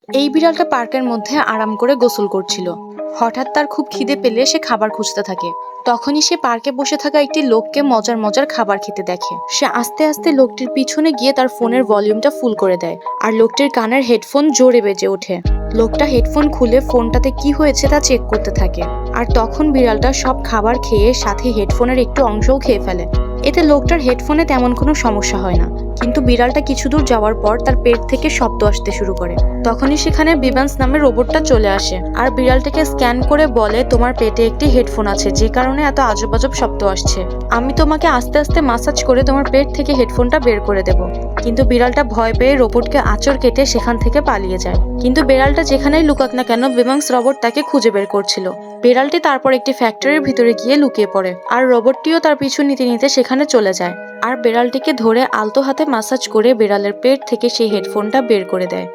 এই বিড়ালটা পার্কের মধ্যে আরাম করে গোসল করছিল। হঠাৎ তার খুব খিদে পেলে সে খাবার খুঁজতে থাকে। তখনই সে পার্কে বসে থাকা একটি লোককে মজার মজার খাবার খেতে দেখে। সে আস্তে আস্তে লোকটির পিছনে গিয়ে তার ফোনের ভলিউমটা ফুল করে দেয়, আর লোকটির কানের হেডফোন জোরে বেজে ওঠে। লোকটা হেডফোন খুলে ফোনটাতে কি হয়েছে তা চেক করতে থাকে, আর তখন বিড়ালটা সব খাবার খেয়ে সাথে হেডফোনের একটু অংশও খেয়ে ফেলে। এতে লোকটার হেডফোনে তেমন কোনো সমস্যা হয় না, কিন্তু বিড়ালটা কিছু দূর যাওয়ার পর তার পেট থেকে শব্দ আসতে শুরু করে। তখনই সেখানে বিবান্স নামের রোবটটা চলে আসে আর বিড়ালটাকে স্ক্যান করে বলে, তোমার পেটে একটি হেডফোন আছে, যে কারণে এত আজব আজব শব্দ আসছে। আমি তোমাকে আস্তে আস্তে মাসাজ করে তোমার পেট থেকে হেডফোনটা বের করে দেব। কিন্তু বিড়ালটা ভয় পেয়ে রোবটকে আঁচড় কেটে সেখান থেকে পালিয়ে যায়। কিন্তু বিড়ালটা যেখানেই লুকাক না কেন, বিবাংস রোবট তাকে খুঁজে বের করছিল। বিড়ালটি তারপর একটি ফ্যাক্টরির ভিতরে গিয়ে লুকিয়ে পড়ে, আর রোবটটিও তার পিছু নিতে নিতে সেখানে চলে যায়। আর বিড়ালটিকে ধরে আলতো হাতে মাসাজ করে বিড়ালের পেট থেকে সেই হেডফোনটা বের করে দেয়।